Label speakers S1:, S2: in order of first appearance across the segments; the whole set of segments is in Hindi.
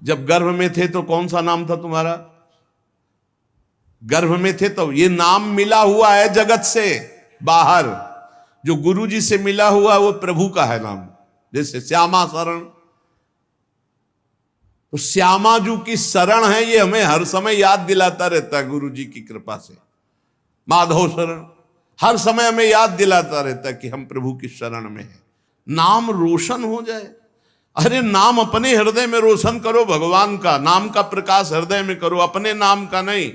S1: जब गर्भ में थे तो कौन सा नाम था तुम्हारा? गर्भ में थे तो ये नाम मिला हुआ है जगत से बाहर। जो गुरु जी से मिला हुआ है वो प्रभु का है नाम। जैसे श्यामा शरण, तो श्यामा जी की शरण है, ये हमें हर समय याद दिलाता रहता है गुरु जी की कृपा से। माधव शरण हर समय हमें याद दिलाता रहता है कि हम प्रभु की शरण में हैं। नाम रोशन हो जाए। अरे नाम अपने हृदय में रोशन करो, भगवान का नाम का प्रकाश हृदय में करो, अपने नाम का नहीं।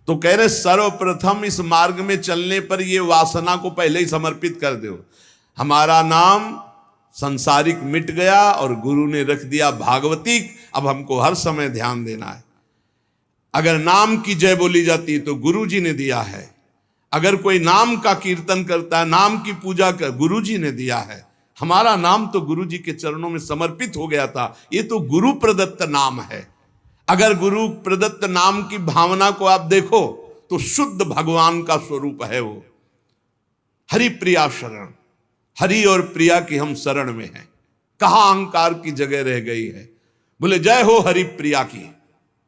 S1: तो कह रहे सर्वप्रथम इस मार्ग में चलने पर ये वासना को पहले ही समर्पित कर दो। हमारा नाम संसारिक मिट गया और गुरु ने रख दिया भागवतिक। अब हमको हर समय ध्यान देना है। अगर नाम की जय बोली जाती तो गुरु जी ने दिया है। अगर कोई नाम का कीर्तन करता है, नाम की पूजा कर, गुरु जी ने दिया है। हमारा नाम तो गुरु जी के चरणों में समर्पित हो गया था। ये तो गुरु प्रदत्त नाम है। अगर गुरु प्रदत्त नाम की भावना को आप देखो तो शुद्ध भगवान का स्वरूप है वो। हरि प्रिया शरण, हरि और प्रिया की हम शरण में हैं। कहां अहंकार की जगह रह गई है। बोले जय हो हरि प्रिया की,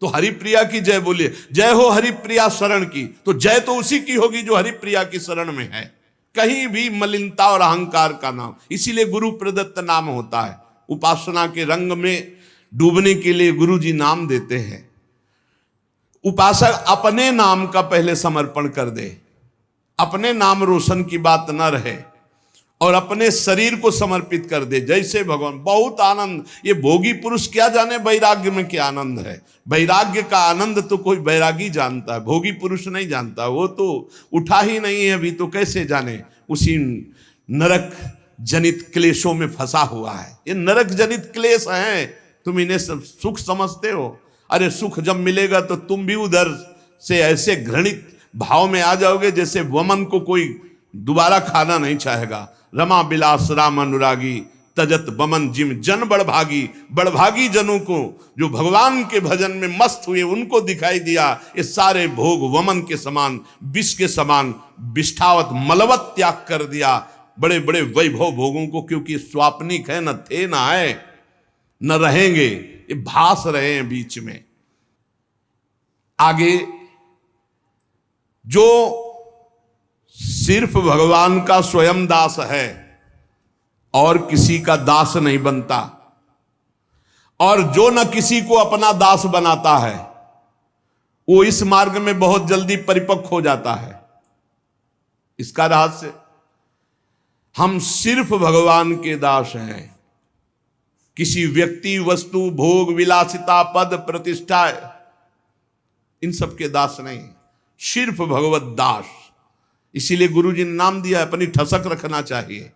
S1: तो हरि प्रिया की जय बोलिए। जय हो हरि प्रिया शरण की, तो जय तो उसी की होगी जो हरि प्रिया की शरण में है। कहीं भी मलिनता और अहंकार का नाम, इसीलिए गुरु प्रदत्त नाम होता है। उपासना के रंग में डूबने के लिए गुरु जी नाम देते हैं। उपासक अपने नाम का पहले समर्पण कर दे, अपने नाम रोशन की बात न रहे और अपने शरीर को समर्पित कर दे। जैसे भगवान, बहुत आनंद। ये भोगी पुरुष क्या जाने वैराग्य में क्या आनंद है। वैराग्य का आनंद तो कोई वैरागी जानता है, भोगी पुरुष नहीं जानता। वो तो उठा ही नहीं है अभी, तो कैसे जाने। उसी नरक जनित क्लेशों में फंसा हुआ है। ये नरक जनित क्लेश हैं, तुम इन्हें सुख समझते हो। अरे सुख जब मिलेगा तो तुम भी उधर से ऐसे घृणित भाव में आ जाओगे जैसे वमन को कोई दोबारा खाना नहीं चाहेगा। रमा बिलास राम अनुरागी, तजत बमन जिम जन बड़भागी। बड़भागी जनों को जो भगवान के भजन में मस्त हुए उनको दिखाई दिया ये सारे भोग वमन के समान, विष के समान विष्ठावत मलवत त्याग कर दिया। बड़े बड़े वैभव भोगों को, क्योंकि स्वाप्निक है, न थे न आए न रहेंगे, ये भास रहे हैं बीच में। आगे जो सिर्फ भगवान का स्वयं दास है और किसी का दास नहीं बनता, और जो न किसी को अपना दास बनाता है, वो इस मार्ग में बहुत जल्दी परिपक्व हो जाता है। इसका रहस्य, हम सिर्फ भगवान के दास हैं। किसी व्यक्ति, वस्तु, भोग, विलासिता, पद, प्रतिष्ठा, इन सब के दास नहीं, सिर्फ भगवत दास। इसीलिए गुरु जी ने नाम दिया, अपनी ठसक रखना चाहिए।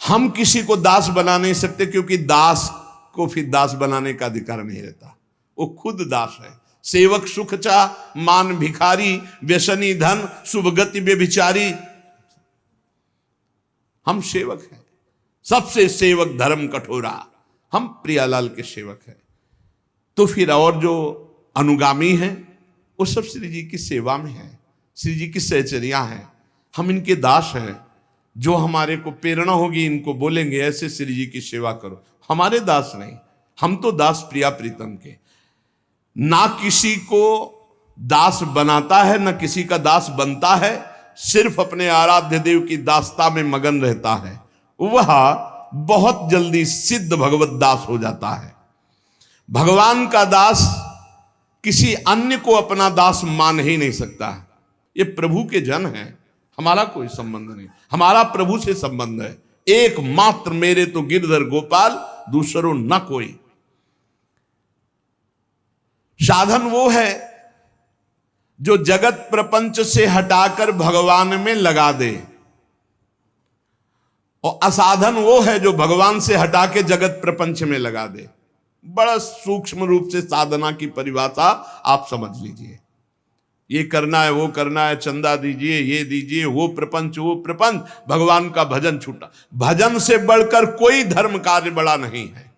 S1: हम किसी को दास बना नहीं सकते, क्योंकि दास को फिर दास बनाने का अधिकार नहीं रहता। वो खुद दास है। सेवक सुख चा मान भिखारी, व्यसनी धन शुभ गति व्यभिचारी। हम सेवक हैं, सबसे सेवक धर्म कठोरा। हम प्रियालाल के सेवक हैं। तो फिर और जो अनुगामी हैं वो सब श्री जी की सेवा में है, श्री जी की सहचर्या हैं। हम इनके दास हैं। जो हमारे को प्रेरणा होगी इनको बोलेंगे ऐसे श्री जी की सेवा करो। हमारे दास नहीं, हम तो दास प्रिया प्रीतम के। ना किसी को दास बनाता है, ना किसी का दास बनता है, सिर्फ अपने आराध्य देव की दासता में मगन रहता है। वह बहुत जल्दी सिद्ध भगवत दास हो जाता है। भगवान का दास किसी अन्य को अपना दास मान ही नहीं सकता। ये प्रभु के जन हैं, हमारा कोई संबंध नहीं। हमारा प्रभु से संबंध है। एकमात्र मेरे तो गिरधर गोपाल, दूसरों न कोई। साधन वो है जो जगत प्रपंच से हटाकर भगवान में लगा दे, और असाधन वो है जो भगवान से हटा के जगत प्रपंच में लगा दे। बड़ा सूक्ष्म रूप से साधना की परिभाषा आप समझ लीजिए। ये करना है, वो करना है, चंदा दीजिए, ये दीजिए, वो प्रपंच, भगवान का भजन छूटा। भजन से बढ़कर कोई धर्म कार्य बड़ा नहीं है।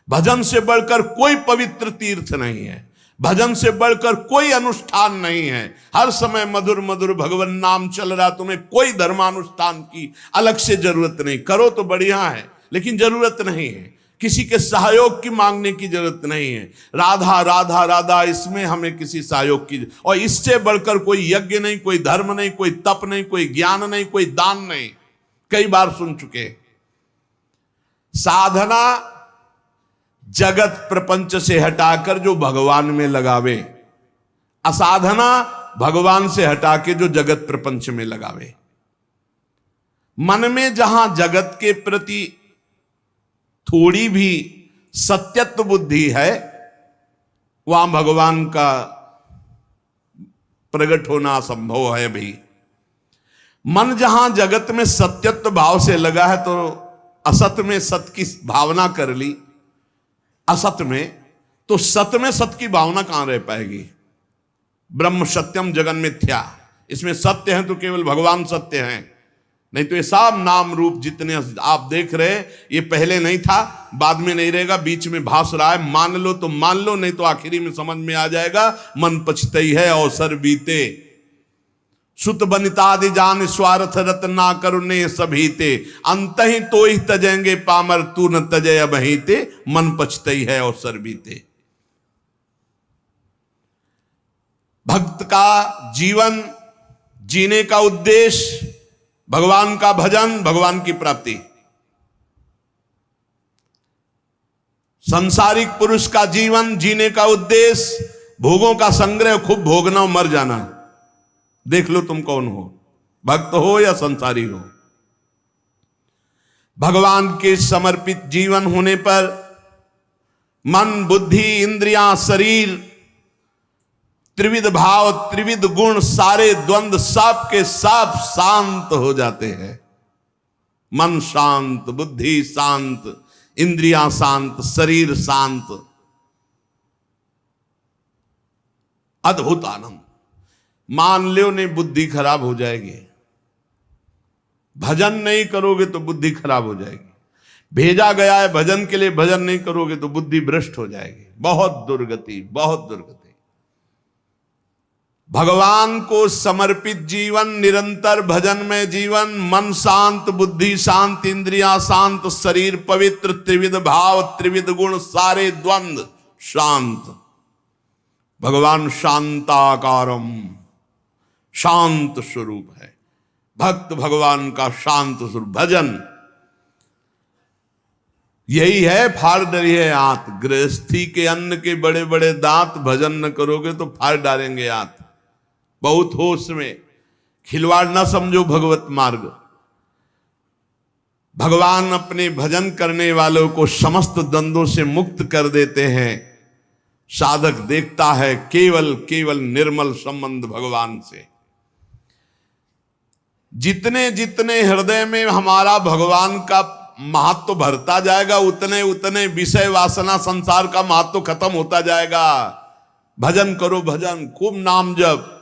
S1: भजन से बढ़कर कोई पवित्र तीर्थ नहीं है। भजन से बढ़कर कोई अनुष्ठान नहीं है। हर समय मधुर मधुर भगवान नाम चल रहा, तुम्हें कोई धर्मानुष्ठान की अलग से जरूरत नहीं। करो तो बढ़िया है, लेकिन जरूरत नहीं है। किसी के सहयोग की मांगने की जरूरत नहीं है। राधा राधा राधा, इसमें हमें किसी सहयोग की, और इससे बढ़कर कोई यज्ञ नहीं, कोई धर्म नहीं, कोई तप नहीं, कोई ज्ञान नहीं, कोई दान नहीं। कई बार सुन चुके। साधना जगत प्रपंच से हटाकर जो भगवान में लगावे, असाधना भगवान से हटा के जो जगत प्रपंच में लगावे। मन में जहां जगत के प्रति थोड़ी भी सत्यत्व बुद्धि है, वहां भगवान का प्रकट होना असंभव है भी। मन जहां जगत में सत्यत्व भाव से लगा है, तो असत में सत की भावना कर ली, असत में, तो सत में सत की भावना कहां रह पाएगी। ब्रह्म सत्यम जगन मिथ्या, इसमें सत्य है तो केवल भगवान सत्य हैं, नहीं तो ये सब नाम रूप जितने आप देख रहे हैं, ये पहले नहीं था, बाद में नहीं रहेगा, बीच में भास रहा है। मान लो तो मान लो, नहीं तो आखिरी में समझ में आ जाएगा। मन पछतई है अवसर बीते, सुत बनितादि जान स्वार्थ रत ना करुणे सभीते, अंत ही तो ही तजेंगे पामर तू न तजय बहीते, मन पछतई है अवसर बीते। भक्त का जीवन जीने का उद्देश्य भगवान का भजन, भगवान की प्राप्ति। सांसारिक पुरुष का जीवन जीने का उद्देश्य भोगों का संग्रह, खूब भोगना, मर जाना। देख लो तुम कौन हो, भक्त हो या संसारी हो। भगवान के समर्पित जीवन होने पर मन, बुद्धि, इंद्रियां, शरीर, त्रिविध भाव, त्रिविध गुण, सारे द्वंद्व सब के सब शांत हो जाते हैं। मन शांत, बुद्धि शांत, इंद्रियां शांत, शरीर शांत, अद्भुत आनंद। मान लो नहीं, बुद्धि खराब हो जाएगी। भजन नहीं करोगे तो बुद्धि खराब हो जाएगी। भेजा गया है भजन के लिए, भजन नहीं करोगे तो बुद्धि भ्रष्ट हो जाएगी। बहुत दुर्गति, बहुत दुर्गति। भगवान को समर्पित जीवन, निरंतर भजन में जीवन, मन शांत, बुद्धि शांत, इंद्रियां शांत, शरीर पवित्र, त्रिविध भाव, त्रिविध गुण, सारे द्वंद्व शांत। भगवान शांताकारम, शांत स्वरूप है। भक्त भगवान का शांत स्वरूप। भजन यही है, फाड़ डरी है आंत। गृहस्थी के अन्न के बड़े बड़े दांत, भजन न करोगे तो फाड़ डालेंगे आंत। बहुत होश में, खिलवाड़ न समझो भगवत मार्ग। भगवान अपने भजन करने वालों को समस्त द्वंद्वों से मुक्त कर देते हैं। साधक देखता है केवल केवल निर्मल संबंध भगवान से। जितने जितने हृदय में हमारा भगवान का महत्व भरता जाएगा, उतने उतने विषय वासना संसार का महत्व खत्म होता जाएगा। भजन करो, भजन, खूब नाम जप,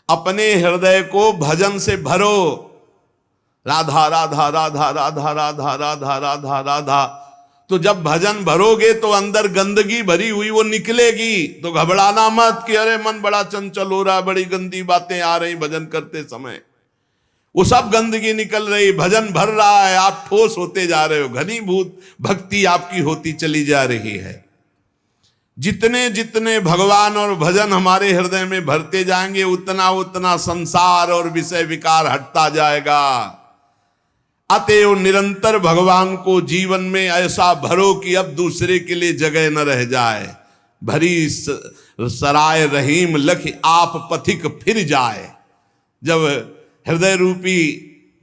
S1: अपने हृदय को भजन से भरो। राधा राधा राधा राधा राधा राधा राधा राधा। तो जब भजन भरोगे तो अंदर गंदगी भरी हुई वो निकलेगी। तो घबराना मत कि अरे मन बड़ा चंचल हो रहा, बड़ी गंदी बातें आ रही भजन करते समय। वो सब गंदगी निकल रही, भजन भर रहा है, आप ठोस होते जा रहे हो, घनीभूत भक्ति आपकी होती चली जा रही है। जितने जितने भगवान और भजन हमारे हृदय में भरते जाएंगे, उतना उतना संसार और विषय विकार हटता जाएगा। अतएव निरंतर भगवान को जीवन में ऐसा भरो कि अब दूसरे के लिए जगह न रह जाए। भरी सराय रहीम लख आप पथिक फिर जाए। जब हृदय रूपी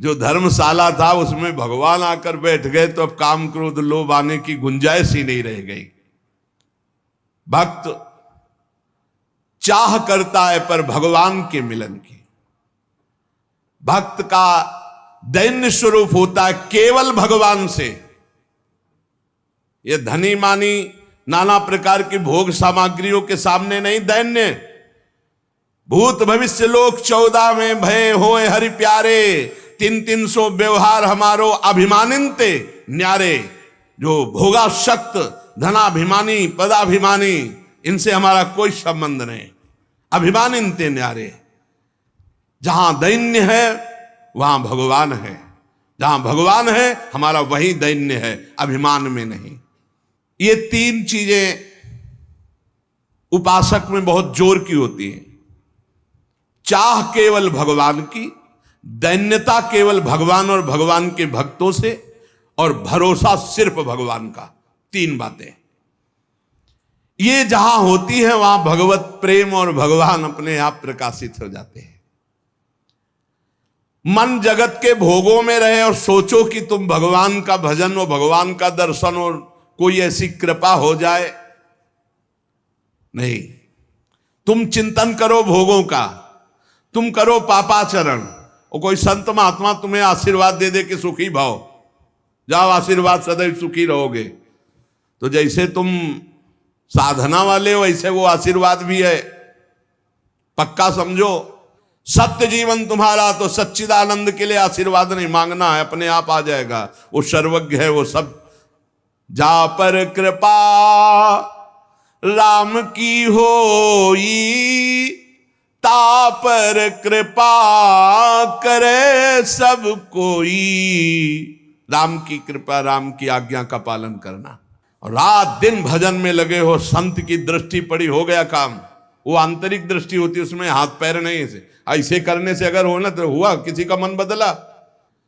S1: जो धर्मशाला था उसमें भगवान आकर बैठ गए तो अब काम क्रोध लोभ आने की गुंजाइश ही नहीं रह गई। भक्त चाह करता है पर भगवान के मिलन की। भक्त का दैन्य स्वरूप होता है केवल भगवान से। ये धनी मानी नाना प्रकार की भोग सामग्रियों के सामने नहीं दैन्य। भूत भविष्य लोक 14 में भय होए हरि प्यारे, 300 व्यवहार हमारो अभिमानिनते न्यारे। जो भोगाशक्त, धनाभिमानी, पदाभिमानी, इनसे हमारा कोई संबंध नहीं। अभिमानिनते न्यारे। जहां दैन्य है वहां भगवान है। जहां भगवान है हमारा वही दैन्य है, अभिमान में नहीं। ये तीन चीजें उपासक में बहुत जोर की होती हैं। चाह केवल भगवान की, दैन्यता केवल भगवान और भगवान के भक्तों से, और भरोसा सिर्फ भगवान का। तीन बातें ये जहां होती है वहां भगवत प्रेम और भगवान अपने आप प्रकाशित हो जाते हैं। मन जगत के भोगों में रहे और सोचो कि तुम भगवान का भजन और भगवान का दर्शन और कोई ऐसी कृपा हो जाए, नहीं। तुम चिंतन करो भोगों का, तुम करो पापाचरण, और कोई संत महात्मा तुम्हें आशीर्वाद दे दे कि सुखी भाव, जाओ आशीर्वाद सदैव सुखी रहोगे, तो जैसे तुम साधना वाले हो वैसे वो आशीर्वाद भी है, पक्का समझो। सत्य जीवन तुम्हारा, तो सच्चिदानंद के लिए आशीर्वाद नहीं मांगना है, अपने आप आ जाएगा। वो सर्वज्ञ है, वो सब। जा पर कृपा राम की होई, ता पर कृपा करे सब कोई। राम की कृपा, राम की आज्ञा का पालन करना, और रात दिन भजन में लगे हो। संत की दृष्टि पड़ी, हो गया काम। वो आंतरिक दृष्टि होती है, उसमें हाथ पैर नहीं ऐसे करने से अगर हो ना तो हुआ, किसी का मन बदला।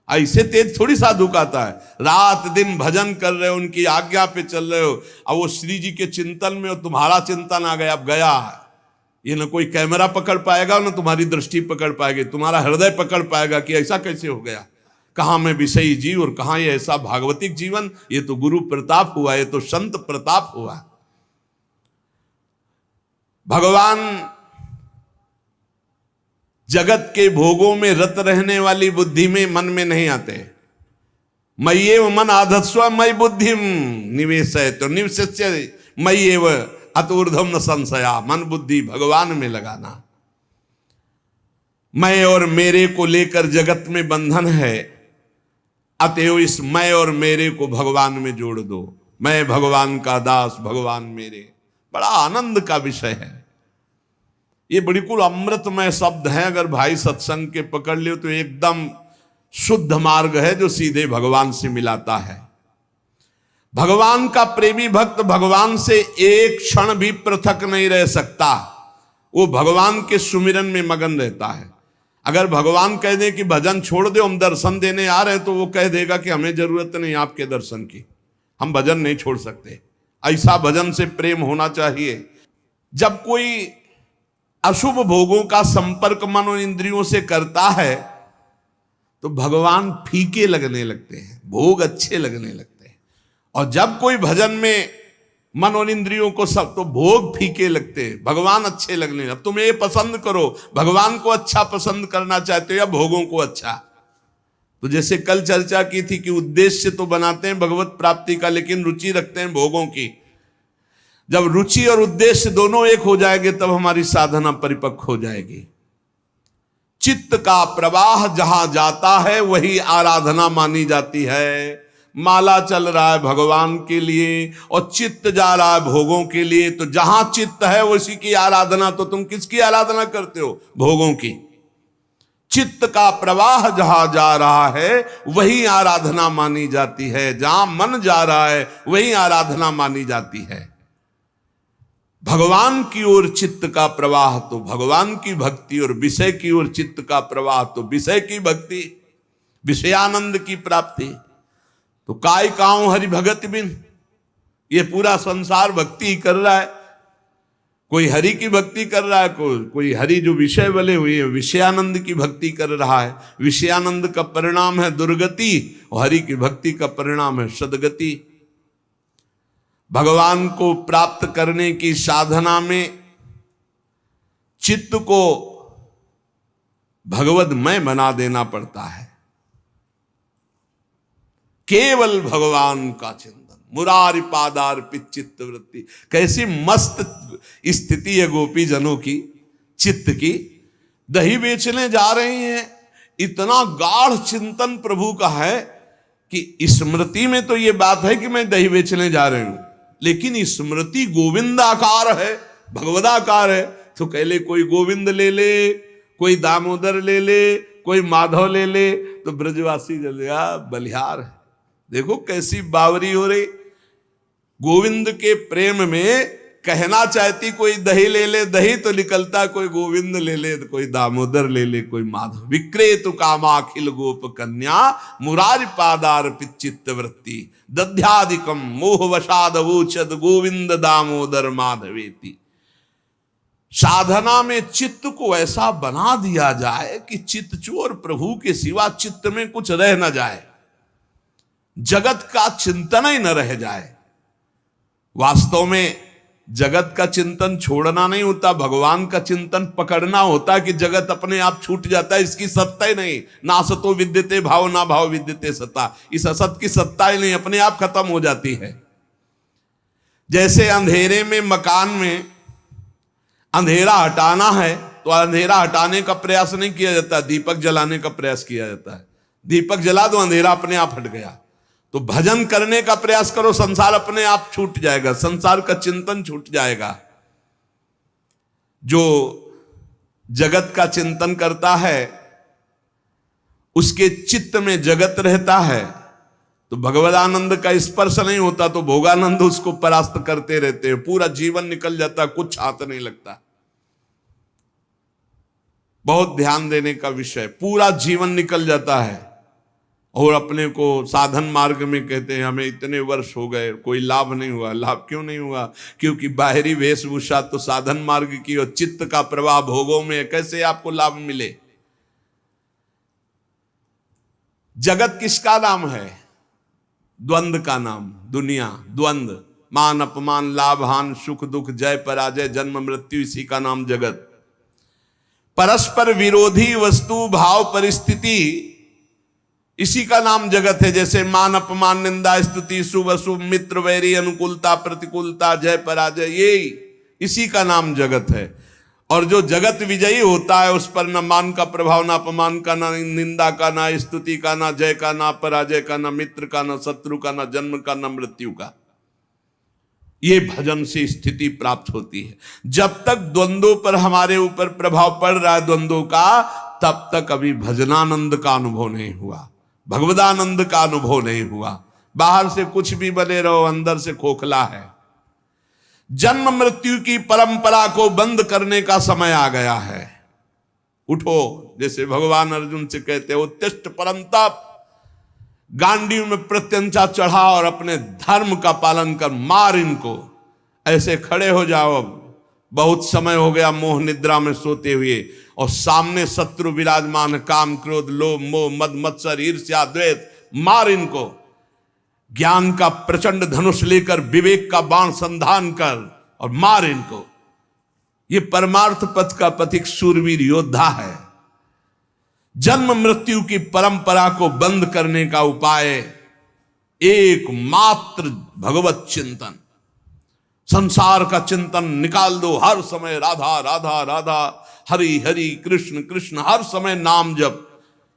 S1: ऐसे तेज थोड़ी साधु का आता है। रात दिन भजन कर रहे हो, उनकी आज्ञा पे चल रहे हो, अब वो श्री जी के चिंतन में हो, तुम्हारा चिंतन आ गया, अब गया। ये ना कोई कैमरा पकड़ पाएगा, ना तुम्हारी दृष्टि पकड़ पाएगी, तुम्हारा हृदय पकड़ पाएगा कि ऐसा कैसे हो गया, कहां में विषयी जीव और कहां ये ऐसा भागवतिक जीवन। ये तो गुरु प्रताप हुआ, ये तो संत प्रताप हुआ। भगवान जगत के भोगों में रत रहने वाली बुद्धि में, मन में नहीं आते। मय्येव मन आधत्स्व मयि बुद्धिम निवेशय, तो निवस्य मय्येव अतूर्ध्वम न संशया। मन बुद्धि भगवान में लगाना। मैं और मेरे को लेकर जगत में बंधन है, अतएव इस मैं और मेरे को भगवान में जोड़ दो। मैं भगवान का दास, भगवान मेरे। बड़ा आनंद का विषय है ये, बिल्कुल अमृतमय शब्द है। अगर भाई सत्संग के पकड़ लियो तो एकदम शुद्ध मार्ग है जो सीधे भगवान से मिलाता है। भगवान का प्रेमी भक्त भगवान से एक क्षण भी पृथक नहीं रह सकता। वो भगवान के सुमिरन में मगन रहता है। अगर भगवान कह दे कि भजन छोड़ दो, हम दर्शन देने आ रहे हैं, तो वो कह देगा कि हमें जरूरत नहीं आपके दर्शन की, हम भजन नहीं छोड़ सकते। ऐसा भजन से प्रेम होना चाहिए। जब कोई अशुभ भोगों का संपर्क मन और इंद्रियों से करता है तो भगवान फीके लगने लगते हैं, भोग अच्छे लगने लगते हैं। और जब कोई भजन में मन और इंद्रियों को सब, तो भोग फीके लगते हैं, भगवान अच्छे लगने। अब तुम ये पसंद करो, भगवान को अच्छा पसंद करना चाहते हो या भोगों को अच्छा। तो जैसे कल चर्चा की थी कि उद्देश्य तो बनाते हैं भगवत प्राप्ति का, लेकिन रुचि रखते हैं भोगों की। जब रुचि और उद्देश्य दोनों एक हो जाएंगे तब हमारी साधना परिपक्व हो जाएगी। चित्त का प्रवाह जहां जाता है वही आराधना मानी जाती है। माला चल रहा है भगवान के लिए और चित्त जा रहा है भोगों के लिए, तो जहां चित्त है उसी की आराधना। तो तुम किसकी आराधना करते हो? भोगों की। चित्त का प्रवाह जहां जा रहा है वही आराधना मानी जाती है। जहां मन जा रहा है वही आराधना मानी जाती है। भगवान की ओर चित्त का प्रवाह तो भगवान की भक्ति, और विषय की ओर चित्त का प्रवाह तो विषय की भक्ति, विषयानंद की प्राप्ति। तो काय काऊं हरि भगत बिन, ये पूरा संसार भक्ति कर रहा है। कोई हरि की भक्ति कर रहा है, कोई हरि जो विषय वाले हुए विषयानंद की भक्ति कर रहा है। विषयानंद का परिणाम है दुर्गति और हरि की भक्ति का परिणाम है सदगति। भगवान को प्राप्त करने की साधना में चित्त को भगवदमय बना देना पड़ता है। केवल भगवान का चिंतन, मुरारी पादार्पित चित्त वृत्ति। कैसी मस्त स्थिति है गोपी जनों की चित्त की। दही बेचने जा रहे हैं, इतना गाढ़ चिंतन प्रभु का है कि स्मृति में तो ये बात है कि मैं दही बेचने जा रही हूं, लेकिन स्मृति गोविंदाकार है, भगवदाकार है। तो कह ले कोई गोविंद ले ले, कोई दामोदर ले ले, कोई माधव ले ले, तो ब्रजवासी जल बलिहार है। देखो कैसी बावरी हो रही। गोविंद के प्रेम में कहना चाहती कोई दही ले ले, दही तो निकलता कोई गोविंद ले ले, कोई दामोदर ले ले, कोई माधव। विक्रेतु कामाखिल गोप कन्या मुरारि पादार्पित चित्त वृत्ति दध्यादिकम मोह वशाद वोचद गोविंद दामोदर माधवेति। साधना में चित्त को ऐसा बना दिया जाए कि चित्त चोर प्रभु के सिवा चित्त में कुछ रह न जाए, जगत का चिंतन ही न रह जाए। वास्तव में जगत का चिंतन छोड़ना नहीं होता, भगवान का चिंतन पकड़ना होता कि जगत अपने आप छूट जाता है, इसकी सत्ता ही नहीं। ना असतो विद्यते भाव, ना भाव विद्यते सत्ता। इस असत की सत्ता ही नहीं, अपने आप खत्म हो जाती है। जैसे अंधेरे में मकान में अंधेरा हटाना है तो अंधेरा हटाने का प्रयास नहीं किया जाता, दीपक जलाने का प्रयास किया जाता है। दीपक जला दो, अंधेरा अपने आप हट गया। तो भजन करने का प्रयास करो, संसार अपने आप छूट जाएगा, संसार का चिंतन छूट जाएगा। जो जगत का चिंतन करता है उसके चित्त में जगत रहता है, तो भगवदानंद का स्पर्श नहीं होता तो भोगानंद उसको परास्त करते रहते हैं। पूरा जीवन निकल जाता, कुछ हाथ नहीं लगता। बहुत ध्यान देने का विषय, पूरा जीवन निकल जाता है और अपने को साधन मार्ग में कहते हैं हमें इतने वर्ष हो गए, कोई लाभ नहीं हुआ। लाभ क्यों नहीं हुआ? क्योंकि बाहरी वेशभूषा तो साधन मार्ग की और चित्त का प्रवाह भोगों में, कैसे आपको लाभ मिले? जगत किसका नाम है? द्वंद्व का नाम। दुनिया द्वंद्व, मान अपमान, लाभ हान, सुख दुख, जय पराजय, जन्म मृत्यु, इसी का नाम जगत। परस्पर विरोधी वस्तु भाव परिस्थिति, इसी का नाम जगत है। जैसे मान अपमान, निंदा स्तुति, शुभ अशुभ, मित्र वैरी, अनुकूलता प्रतिकूलता, जय पराजय, ये इसी का नाम जगत है। और जो जगत विजयी होता है उस पर न मान का प्रभाव, ना अपमान का, ना निंदा का, ना स्तुति का, ना जय का, ना पराजय का, ना मित्र का, ना शत्रु का, ना जन्म का, ना मृत्यु का। ये भजन से स्थिति प्राप्त होती है। जब तक द्वंद्वों पर हमारे ऊपर प्रभाव पड़ रहा है द्वंद्वों का, तब तक अभी भजनानंद का अनुभव नहीं हुआ, भगवदानंद का अनुभव नहीं हुआ। बाहर से कुछ भी बने रहो, अंदर से खोखला है। जन्म मृत्यु की परंपरा को बंद करने का समय आ गया है। उठो, जैसे भगवान अर्जुन से कहते हैं उत्तिष्ठ परंतप, गांडीव में प्रत्यंचा चढ़ा और अपने धर्म का पालन कर, मार इनको। ऐसे खड़े हो जाओ, बहुत समय हो गया मोह निद्रा में सोते हुए और सामने शत्रु विराजमान, काम क्रोध लोभ मोह मद मत्सर ईर्ष्या द्वेष, मार इनको। ज्ञान का प्रचंड धनुष लेकर विवेक का बाण संधान कर और मार इनको। ये परमार्थ पथ का पथिक शूरवीर योद्धा है। जन्म मृत्यु की परंपरा को बंद करने का उपाय एकमात्र भगवत चिंतन। संसार का चिंतन निकाल दो, हर समय राधा राधा राधा, हरि हरि कृष्ण कृष्ण, हर समय नाम जप।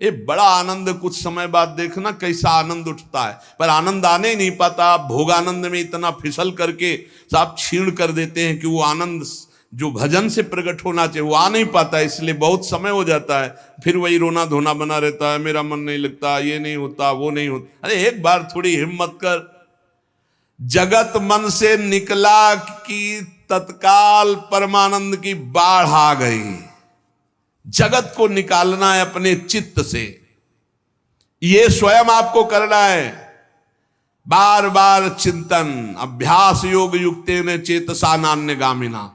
S1: ये बड़ा आनंद, कुछ समय बाद देखना कैसा आनंद उठता है। पर आनंद आने ही नहीं पाता। आप भोगानंद में इतना फिसल करके आप छीण कर देते हैं कि वो आनंद जो भजन से प्रकट होना चाहिए वो आ नहीं पाता, इसलिए बहुत समय हो जाता है। फिर वही रोना धोना बना रहता है, मेरा मन नहीं लगता, ये नहीं होता, वो नहीं होता। अरे एक बार थोड़ी हिम्मत कर। जगत मन से निकला कि तत्काल परमानंद की बाढ़ आ गई। जगत को निकालना है अपने चित्त से, ये स्वयं आपको करना है। बार बार चिंतन, अभ्यास योग युक्तेन चेतसा नान्यगामिना।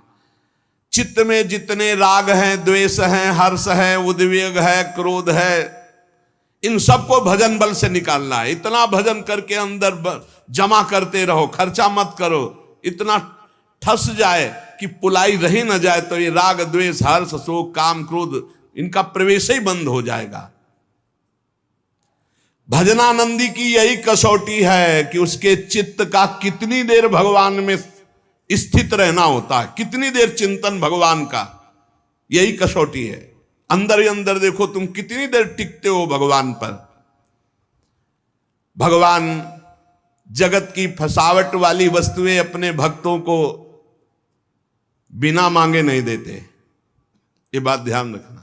S1: चित्त में जितने राग हैं, द्वेष हैं, हर्ष है, उद्वेग है, क्रोध है, इन सबको भजन बल से निकालना है। इतना भजन करके अंदर जमा करते रहो, खर्चा मत करो। इतना ठस जाए कि पुलाई रही न जाए तो ये राग द्वेष हर्ष शोक काम क्रोध इनका प्रवेश ही बंद हो जाएगा। भजनानंदी की यही कसौटी है कि उसके चित्त का कितनी देर भगवान में स्थित रहना होता है, कितनी देर चिंतन भगवान का, यही कसौटी है। अंदर ही अंदर देखो तुम कितनी देर टिकते हो भगवान पर। भगवान जगत की फसावट वाली वस्तुएं अपने भक्तों को बिना मांगे नहीं देते, ये बात ध्यान रखना।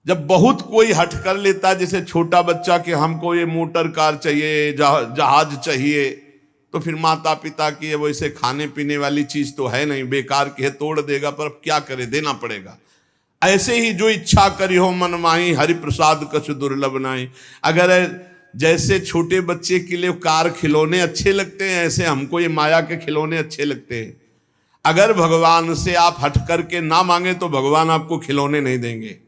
S1: जब बहुत कोई हट कर लेता, जैसे छोटा बच्चा कि हमको ये मोटर कार चाहिए, जहाज चाहिए, तो फिर माता पिता की वैसे खाने पीने वाली चीज तो है नहीं, बेकार की है, तोड़ देगा, पर अब क्या करे, देना पड़ेगा। ऐसे ही जो इच्छा करी हो मन माही, हरि प्रसाद कछु दुर्लभ नाही। अगर जैसे छोटे बच्चे के लिए कार खिलौने अच्छे लगते हैं, ऐसे हमको ये माया के खिलौने अच्छे लगते हैं। अगर भगवान से आप हट करके ना मांगे तो भगवान आपको खिलौने नहीं देंगे।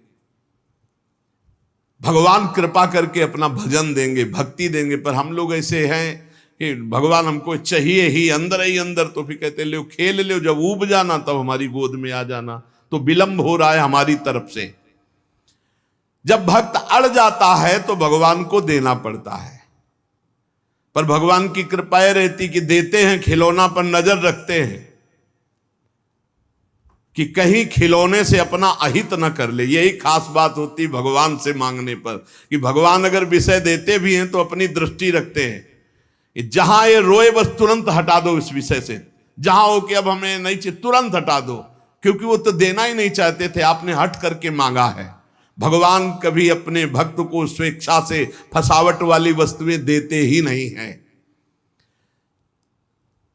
S1: भगवान कृपा करके अपना भजन देंगे, भक्ति देंगे। पर हम लोग ऐसे हैं कि भगवान हमको चाहिए ही अंदर, तो फिर कहते ले खेल ले, जब ऊब जाना तब हमारी गोद में आ जाना। तो विलंब हो रहा है हमारी तरफ से। जब भक्त अड़ जाता है तो भगवान को देना पड़ता है, पर भगवान की कृपा रहती कि देते हैं खिलौना पर नजर रखते हैं कि कहीं खिलौने से अपना अहित न कर ले। यही खास बात होती भगवान से मांगने पर, कि भगवान अगर विषय देते भी हैं तो अपनी दृष्टि रखते हैं कि जहां ये रोए बस तुरंत हटा दो इस विषय से, जहां हो कि अब हमें नहीं चाहिए तुरंत हटा दो, क्योंकि वो तो देना ही नहीं चाहते थे, आपने हट करके मांगा है। भगवान कभी अपने भक्त को स्वेच्छा से फसावट वाली वस्तुएं देते ही नहीं हैं।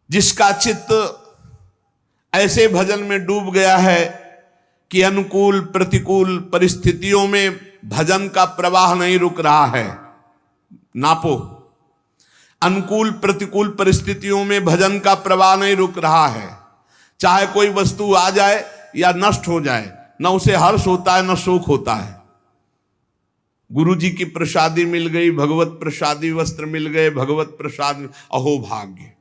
S1: जिसका चित्त ऐसे भजन में डूब गया है कि अनुकूल प्रतिकूल परिस्थितियों में भजन का प्रवाह नहीं रुक रहा है, नापो। अनुकूल प्रतिकूल परिस्थितियों में भजन का प्रवाह नहीं रुक रहा है। चाहे कोई वस्तु आ जाए या नष्ट हो जाए, न उसे हर्ष होता है न शोक होता है। गुरु जी की प्रसादी मिल गई, भगवत प्रसादी वस्त्र मिल गए, भगवत प्रसाद, अहो भाग्य,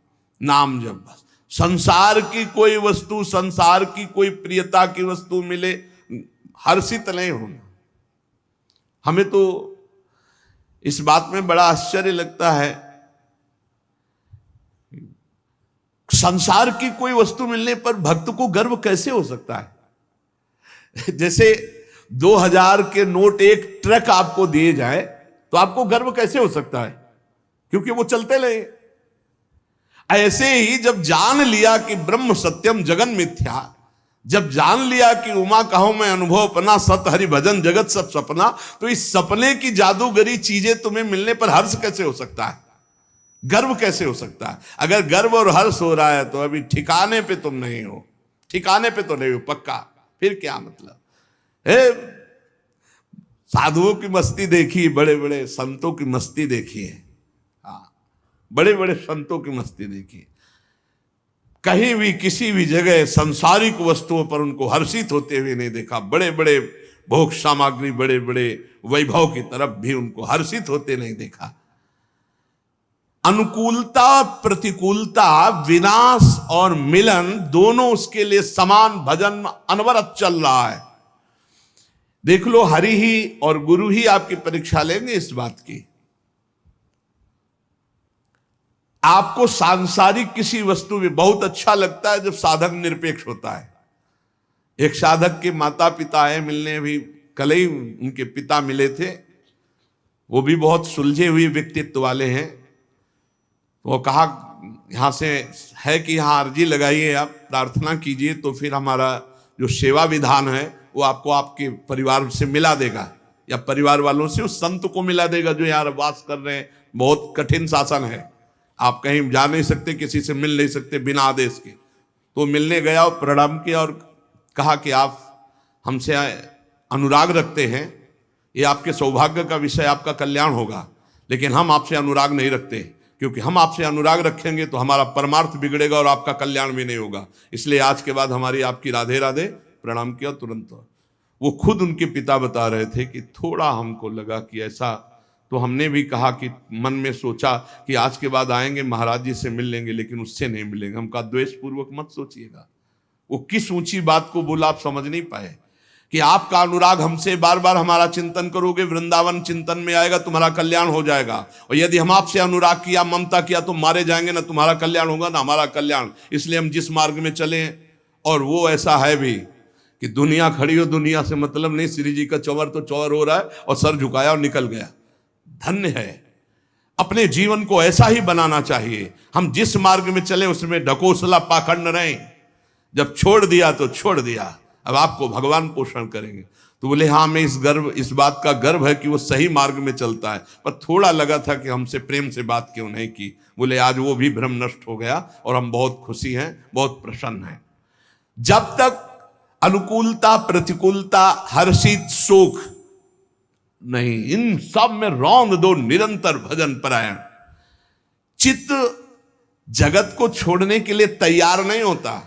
S1: नाम जब। बस संसार की कोई वस्तु, संसार की कोई प्रियता की वस्तु मिले, हर्षित नहीं होना। हमें तो इस बात में बड़ा आश्चर्य लगता है, संसार की कोई वस्तु मिलने पर भक्त को गर्व कैसे हो सकता है। जैसे 2000 के नोट एक ट्रक आपको दिए जाए तो आपको गर्व कैसे हो सकता है, क्योंकि वो चलते रहे। ऐसे ही जब जान लिया कि ब्रह्म सत्यम जगन मिथ्या, जब जान लिया कि उमा कहो मैं अनुभव अपना, सत हरि भजन जगत सब सपना, तो इस सपने की जादूगरी चीजें तुम्हें मिलने पर हर्ष कैसे हो सकता है, गर्व कैसे हो सकता है। अगर गर्व और हर्ष हो रहा है तो अभी ठिकाने पे तुम नहीं हो, ठिकाने पे तो नहीं हो पक्का। फिर क्या मतलब है। साधुओं की मस्ती देखी, बड़े बड़े संतों की मस्ती देखी है, बड़े बड़े संतों की मस्ती देखी। कहीं भी किसी भी जगह सांसारिक वस्तुओं पर उनको हर्षित होते हुए नहीं देखा। बड़े बड़े भोग सामग्री, बड़े बड़े वैभव की तरफ भी उनको हर्षित होते नहीं देखा। अनुकूलता प्रतिकूलता, विनाश और मिलन दोनों उसके लिए समान भजन अनवरत चल रहा है। देख लो, हरि ही और गुरु ही आपकी परीक्षा लेंगे इस बात की। आपको सांसारिक किसी वस्तु में बहुत अच्छा लगता है जब साधक निरपेक्ष होता है। एक साधक के माता पिता आए मिलने, अभी कल ही उनके पिता मिले थे, वो भी बहुत सुलझे हुए व्यक्तित्व वाले हैं। वो कहा यहाँ से है कि यहाँ अर्जी लगाइए, आप प्रार्थना कीजिए, तो फिर हमारा जो सेवा विधान है वो आपको आपके परिवार से मिला देगा, या परिवार वालों से उस संत को मिला देगा जो यहाँ वास कर रहे हैं। बहुत कठिन शासन है, आप कहीं जा नहीं सकते, किसी से मिल नहीं सकते बिना आदेश के। तो मिलने गया और प्रणाम किया और कहा कि आप हमसे अनुराग रखते हैं, ये आपके सौभाग्य का विषय, आपका कल्याण होगा, लेकिन हम आपसे अनुराग नहीं रखते, क्योंकि हम आपसे अनुराग रखेंगे तो हमारा परमार्थ बिगड़ेगा और आपका कल्याण भी नहीं होगा। इसलिए आज के बाद हमारी आपकी राधे राधे। प्रणाम किया तुरंत। वो खुद उनके पिता बता रहे थे कि थोड़ा हमको लगा कि ऐसा, तो हमने भी कहा कि मन में सोचा कि आज के बाद आएंगे महाराज जी से मिल लेंगे, लेकिन उससे नहीं मिलेंगे। हम कहा द्वेष पूर्वक मत सोचिएगा। वो किस ऊंची बात को बोला आप समझ नहीं पाए कि आपका अनुराग हमसे, बार बार हमारा चिंतन करोगे, वृंदावन चिंतन में आएगा, तुम्हारा कल्याण हो जाएगा। और यदि हम आपसे अनुराग किया, ममता किया, तो मारे जाएंगे, ना तुम्हारा कल्याण होगा ना हमारा कल्याण। इसलिए हम जिस मार्ग में चले, और वो ऐसा है भी कि दुनिया खड़ी हो, दुनिया से मतलब नहीं, श्री जी का चौवर तो चौवर हो रहा है और सर झुकाया और निकल गया। धन्य है। अपने जीवन को ऐसा ही बनाना चाहिए। हम जिस मार्ग में चले उसमें ढकोसला पाखंड रहें। जब छोड़ दिया तो छोड़ दिया, अब आपको भगवान पोषण करेंगे। तो बोले हाँ, हमें इस बात का गर्व है कि वो सही मार्ग में चलता है, पर थोड़ा लगा था कि हमसे प्रेम से बात क्यों नहीं की। बोले आज वो भी भ्रम नष्ट हो गया और हम बहुत खुशी हैं, बहुत प्रसन्न हैं। जब तक अनुकूलता, प्रतिकूलता, हर्षित, शोक नहीं, इन सब में रौंद दो निरंतर भजन परायण। चित्त जगत को छोड़ने के लिए तैयार नहीं होता,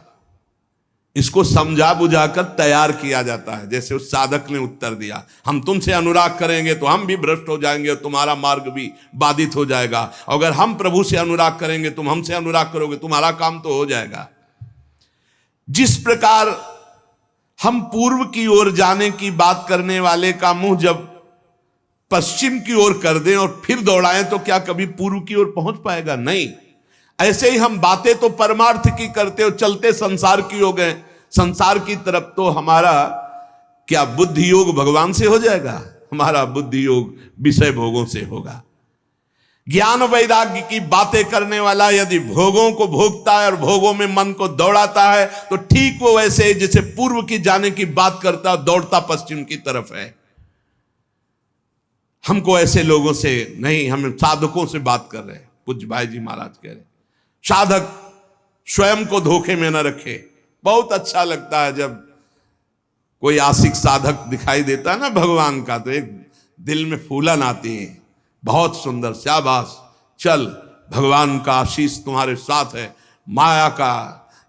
S1: इसको समझा बुझाकर तैयार किया जाता है। जैसे उस साधक ने उत्तर दिया, हम तुमसे अनुराग करेंगे तो हम भी भ्रष्ट हो जाएंगे और तुम्हारा मार्ग भी बाधित हो जाएगा। अगर हम प्रभु से अनुराग करेंगे, तुम हमसे अनुराग करोगे, तुम्हारा काम तो हो जाएगा। जिस प्रकार हम पूर्व की ओर जाने की बात करने वाले का मुंह जब पश्चिम की ओर कर दें और फिर दौड़ाएं तो क्या कभी पूर्व की ओर पहुंच पाएगा? नहीं। ऐसे ही हम बातें तो परमार्थ की करते हो, चलते संसार की हो गए, संसार की तरफ तो हमारा क्या बुद्धि योग भगवान से हो जाएगा? हमारा बुद्धि योग विषय भोगों से होगा। ज्ञान वैराग्य की बातें करने वाला यदि भोगों को भोगता है और भोगों में मन को दौड़ाता है तो ठीक वो वैसे जैसे पूर्व की जाने की बात करता दौड़ता पश्चिम की तरफ है। हमको ऐसे लोगों से नहीं, हम साधकों से बात कर रहे हैं। पूज्य भाई जी महाराज कह रहे साधक स्वयं को धोखे में न रखे। बहुत अच्छा लगता है जब कोई आशिक साधक दिखाई देता है ना भगवान का, तो एक दिल में फूलन आती है, बहुत सुंदर, शाबाश, चल भगवान का आशीष तुम्हारे साथ है, माया का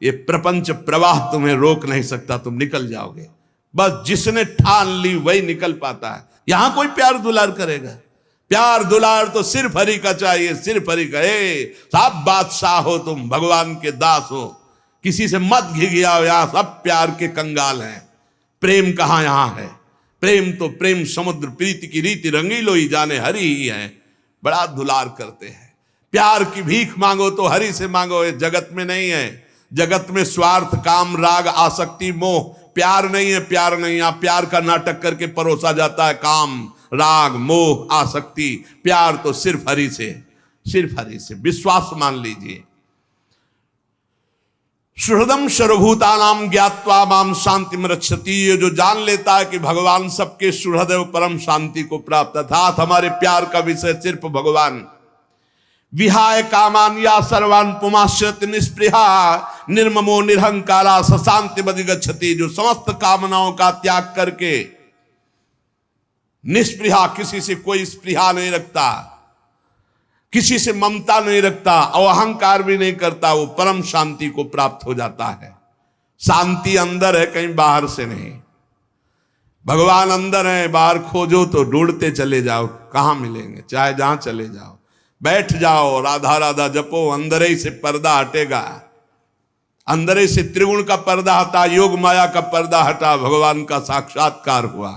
S1: ये प्रपंच प्रवाह तुम्हें रोक नहीं सकता, तुम निकल जाओगे। बस जिसने ठान ली वही निकल पाता है। यहां कोई प्यार दुलार करेगा? प्यार दुलार तो सिर्फ हरि का चाहिए, सिर्फ हरि का। सब बादशाह हो तुम, भगवान के दास हो, किसी से मत घिघियाओ। यहां सब प्यार के कंगाल हैं। प्रेम कहां यहां है? प्रेम तो प्रेम समुद्र, प्रीति की रीति रंगीलो ही जाने हरि ही है। बड़ा दुलार करते हैं। प्यार की भीख मांगो तो हरि से मांगो, ये जगत में नहीं है। जगत में स्वार्थ, काम, राग, आसक्ति, मोह, प्यार नहीं है। प्यार नहीं है, प्यार का नाटक करके परोसा जाता है। काम, राग, मोह, आसक्ति। प्यार तो सिर्फ हरि से, सिर्फ हरि से। विश्वास मान लीजिए। सुहृदम सर्वभूतानां ज्ञात्वा माम शांतिम रक्षति। ये जो जान लेता है कि भगवान सबके सुहृद एवं परम शांति को प्राप्त, अर्थात हमारे प्यार का विषय सिर्फ भगवान। विहाय कामान या सर्वान पुमाश्रित निष्पृहा निर्ममो निरहंकारा सशांति बदिगच्छति। जो समस्त कामनाओं का त्याग करके निष्पृहा, किसी से कोई स्पृहा नहीं रखता, किसी से ममता नहीं रखता और अहंकार भी नहीं करता, वो परम शांति को प्राप्त हो जाता है। शांति अंदर है, कहीं बाहर से नहीं। भगवान अंदर है, बाहर खोजो तो ढूंढते चले जाओ, कहां मिलेंगे? चाहे जहां चले जाओ, बैठ जाओ, राधा राधा जपो, अंदर ही से पर्दा हटेगा। अंदर ही से त्रिगुण का पर्दा हटा, योग माया का पर्दा हटा, भगवान का साक्षात्कार हुआ।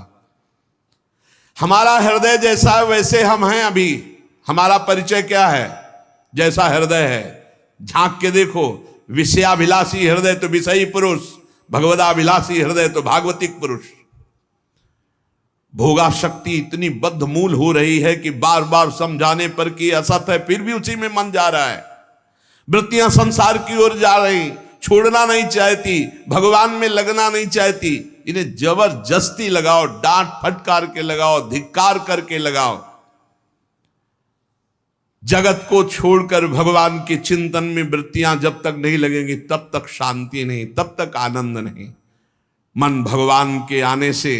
S1: हमारा हृदय जैसा है वैसे हम हैं। अभी हमारा परिचय क्या है? जैसा हृदय है, झांक के देखो। विषयाभिलाषी हृदय तो विषयी पुरुष, भगवदाभिलाषी हृदय तो भागवतिक पुरुष। भोगा शक्ति इतनी बद्ध मूल हो रही है कि बार बार समझाने पर कि असत है, फिर भी उसी में मन जा रहा है। वृत्तियां संसार की ओर जा रही, छोड़ना नहीं चाहती, भगवान में लगना नहीं चाहती। इन्हें जबरदस्ती लगाओ, डांट फटकार के लगाओ, धिक्कार करके लगाओ। जगत को छोड़कर भगवान के चिंतन में वृत्तियां जब तक नहीं लगेंगी तब तक शांति नहीं, तब तक आनंद नहीं। मन भगवान के आने से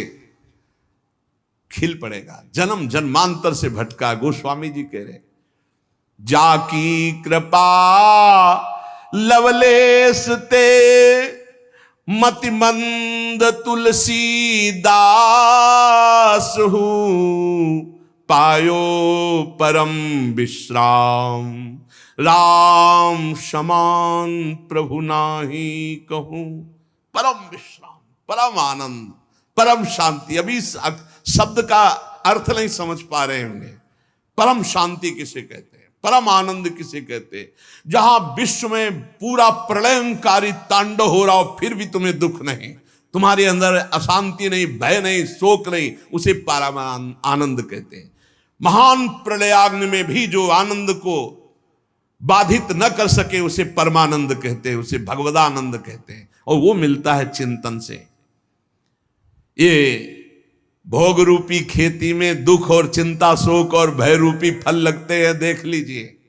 S1: खिल पड़ेगा। जन्म जन्मांतर से भटका, गोस्वामी जी कह रहे, जाकी कृपा लवलेश ते मति मंद तुलसी दास हूं, पायो परम विश्राम, राम समान प्रभु नाही कहूं। परम विश्राम, परम आनंद, परम शांति। अभी इस शब्द का अर्थ नहीं समझ पा रहे होंगे। परम शांति किसे कहते हैं, परम आनंद किसे कहते हैं? जहां विश्व में पूरा प्रलयंकारी तांडव हो रहा हो फिर भी तुम्हें दुख नहीं, तुम्हारे अंदर अशांति नहीं, भय नहीं, शोक नहीं, उसे परम आनंद कहते हैं। महान प्रलयाग्नि में भी जो आनंद को बाधित न कर सके उसे परमानंद कहते हैं, उसे भगवदानंद कहते हैं। और वो मिलता है चिंतन से। ये भोग रूपी खेती में दुख और चिंता शोक और भय रूपी फल लगते हैं, देख लीजिए।